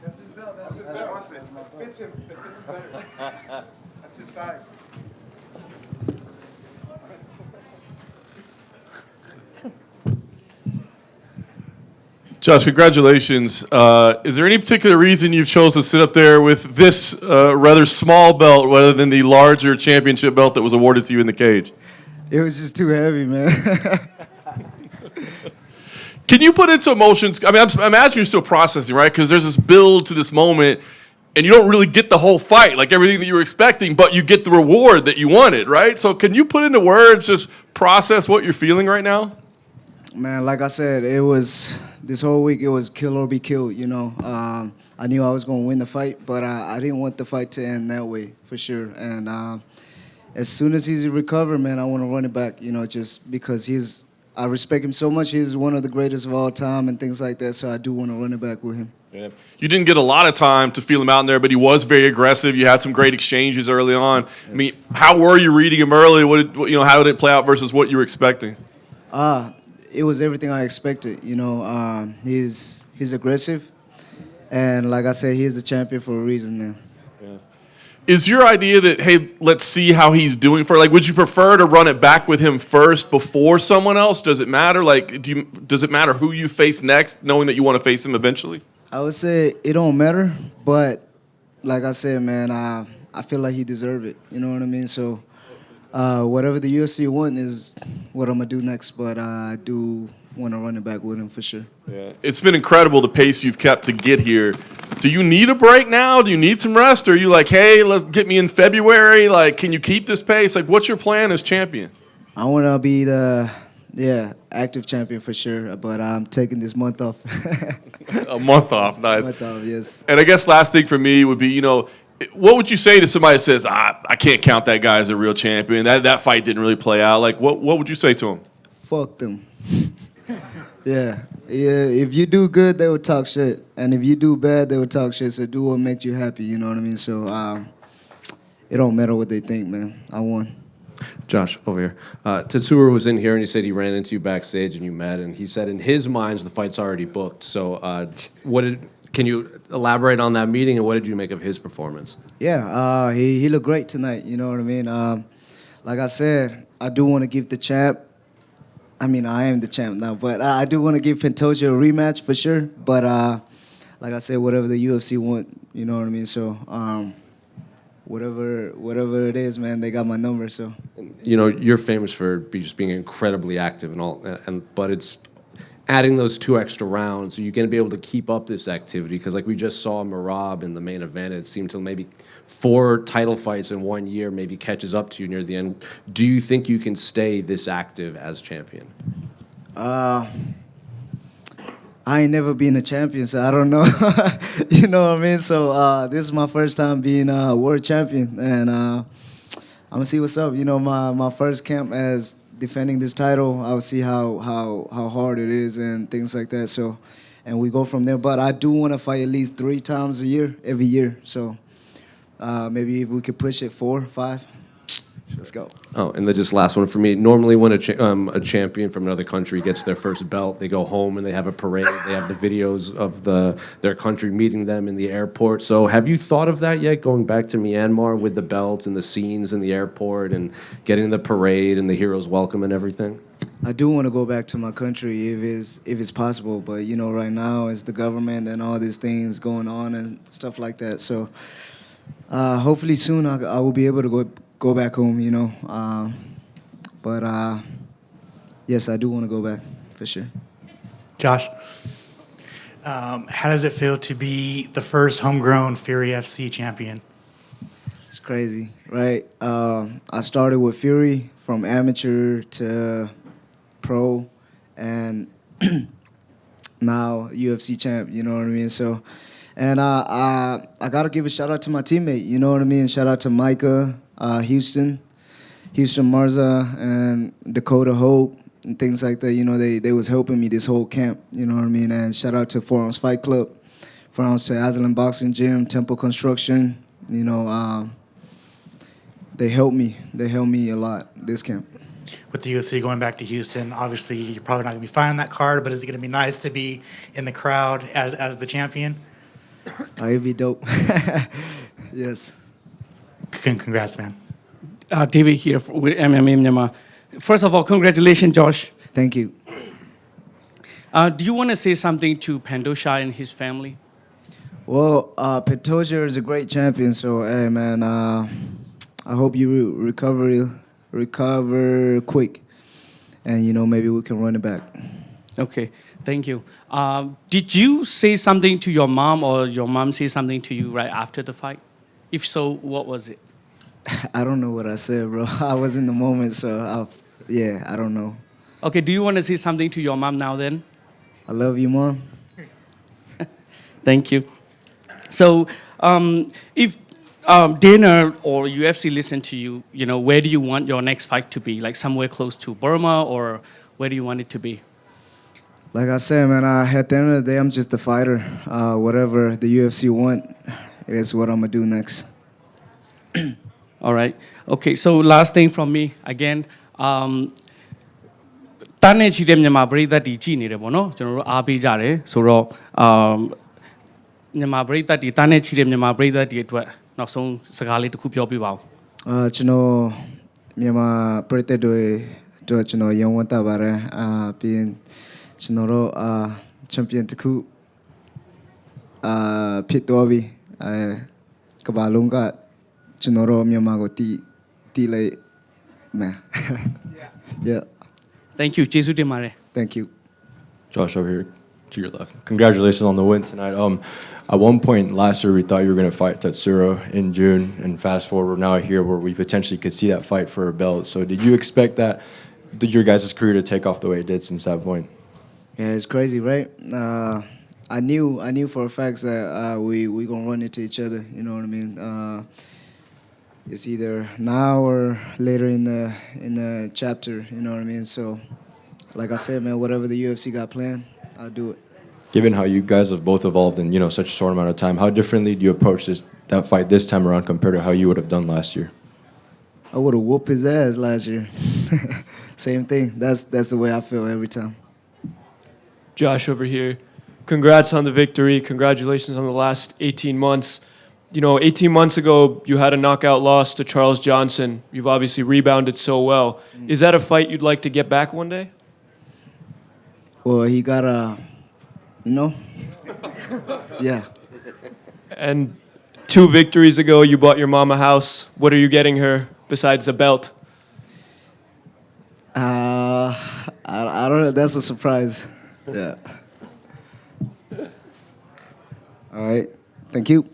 That's his belt. That's his belt. It fits him. It fits better. That's his size. Josh, congratulations. Is there any particular reason you've chosen to sit up there with this rather small belt rather than the larger championship belt that was awarded to you in the cage? It was just too heavy, man. Can you put into emotions? I mean, I imagine you're still processing, right? Because there's this build to this moment, and you don't really get the whole fight, like everything that you were expecting, but you get the reward that you wanted, right? So can you put into words, just process what you're feeling right now? Man, like I said, it was this whole week. It was kill or be killed. You know, I knew I was going to win the fight, but I didn't want the fight to end that way for sure. And as soon as he's recovered, man, I want to run it back. You know, just because I respect him so much. He's one of the greatest of all time and things like that. So I do want to run it back with him. Yeah. You didn't get a lot of time to feel him out in there, but he was very aggressive. You had some great exchanges early on. Yes. I mean, how were you reading him early? How did it play out versus what you were expecting? It was everything I expected. You know, he's aggressive, and like I said, he's a champion for a reason, man. Yeah. Is your idea that, hey, let's see how he's doing for? Like, would you prefer to run it back with him first before someone else? Does it matter? Like, does it matter who you face next, knowing that you want to face him eventually? I would say it don't matter, but like I said, man, I feel like he deserved it. You know what I mean? So. Whatever the UFC want is what I'm going to do next, but I do want to run it back with him for sure. Yeah. It's been incredible the pace you've kept to get here. Do you need a break now? Do you need some rest? Or are you like, hey, let's get me in February? Like, can you keep this pace? Like, what's your plan as champion? I want to be the active champion for sure, but I'm taking this month off. A month off, nice. A month off, yes. And I guess last thing for me would be, you know, what would you say to somebody that says, I can't count that guy as a real champion? That fight didn't really play out. Like, what would you say to him? Fuck them. Yeah. If you do good, they will talk shit. And if you do bad, they will talk shit. So do what makes you happy, you know what I mean? So it don't matter what they think, man. I won. Josh, over here. Tatsura was in here, and he said he ran into you backstage and you met, and he said in his mind the fight's already booked. So can you elaborate on that meeting, and what did you make of his performance? Yeah, he looked great tonight, you know what I mean? Like I said, I do want to give the champ, I mean, I am the champ now, but I do want to give Pantoja a rematch for sure. But like I said, whatever the UFC want, you know what I mean? So whatever it is, man, they got my number, so. You know, you're famous for just being incredibly active and all, but it's adding those 2 extra rounds. Are you going to be able to keep up this activity? Because like we just saw Marab in the main event, it seemed to maybe 4 title fights in 1 year maybe catches up to you near the end. Do you think you can stay this active as champion? I ain't never been a champion, so I don't know. You know what I mean? So this is my first time being a world champion, and I'm going to see what's up. You know, my first camp as defending this title, I'll see how hard it is and things like that. So, and we go from there. But I do want to fight at least 3 times a year, every year. So maybe if we could push it 4, 5, let's go. Oh, and then just last one for me. Normally when a champion from another country gets their first belt, they go home and they have a parade. They have the videos of their country meeting them in the airport. So have you thought of that yet, going back to Myanmar with the belts and the scenes in the airport and getting the parade and the hero's welcome and everything? I do want to go back to my country if it's possible, but you know, right now it's the government and all these things going on and stuff like that. So hopefully soon I will be able to go back home, you know. But yes, I do want to go back for sure. Josh, how does it feel to be the first homegrown Fury FC champion? It's crazy, right? I started with Fury from amateur to pro, and now UFC champ, you know what I mean? So, and I got to give a shout out to my teammate, you know what I mean? Shout out to Micah, Houston Marza, and Dakota Hope, and things like that. You know, they was helping me this whole camp, you know what I mean? And shout out to 4 Ounce Fight Club, 4 Ounce to Aslan Boxing Gym, Temple Construction, you know, they helped me a lot this camp. with the UFC going back to Houston, obviously you're probably not going to be fighting that card, but is it going to be nice to be in the crowd as the champion? Oh, it'd be dope. Yes. Congrats, man. David here with MMA Myanmar. First of all, congratulations, Josh. Thank you. Do you want to say something to Pantoja and his family? Well, Pantoja is a great champion, so hey, man, I hope you recover quick, and maybe we can run it back. Okay, thank you. Did you say something to your mom or your mom say something to you right after the fight? If so, what was it? I don't know what I said, bro. I was in the moment, so I don't know. Okay, do you want to say something to your mom now then? I love you, Mom. Thank you. So, if Dana or UFC listen to you, where do you want your next fight to be? Like somewhere close to Burma, or where do you want it to be? Like I said, man, at the end of the day, I'm just a fighter. Whatever the UFC want is what I'm gonna do next. All right. Okay, so last thing from me again. တန်းနဲ့ချီတဲ့မြန်မာပရိသတ်တွေကြည်နေတယ်ပေါ့နော်ကျွန်တော်တို့အားပေးကြတယ်ဆိုတော့မြန်မာပရိသတ်တွေတန်းနဲ့ချီတဲ့မြန်မာပရိသတ်တွေအတွက်နောက်ဆုံးစကားလေးတစ်ခုပြောပြပါဦး ကျွန်တော်မြန်မာပရိသတ်တွေအတွက်ကျွန်တော်ရုံးဝတ်တာပါတယ်ပြီးရင်ကျွန်တော်တို့ချန်ပီယံတစ်ခုဖြစ်သွားပြီကမ္ဘာလုံးကကျွန်တော်တို့မြန်မာကိုတီးလိုက်မယ် Yeah. Thank you ကျေးဇူးတင်ပါတယ် Thank you. Josh over here to your left. Congratulations on the win tonight. At one point last year, we thought you were going to fight Tatsuro in June, and fast forward, we're now here where we potentially could see that fight for a belt. So, did you expect your guys' career to take off the way it did since that point? Yeah, it's crazy, right? I knew for a fact that we gonna run into each other. You know what I mean? It's either now or later in the chapter. You know what I mean? So, like I said, man, whatever the UFC got planned, I'll do it. Given how you guys have both evolved in such a short amount of time, how differently do you approach that fight this time around compared to how you would have done last year? I would have whooped his ass last year. Same thing. That's the way I feel every time. Josh over here. Congrats on the victory. Congratulations on the last 18 months. 18 months ago, you had a knockout loss to Charles Johnson. You've obviously rebounded so well. Is that a fight you'd like to get back one day? Well, he got yeah. And 2 victories ago, you bought your mom a house. What are you getting her besides the belt? I don't know. That's a surprise. Yeah. All right. Thank you.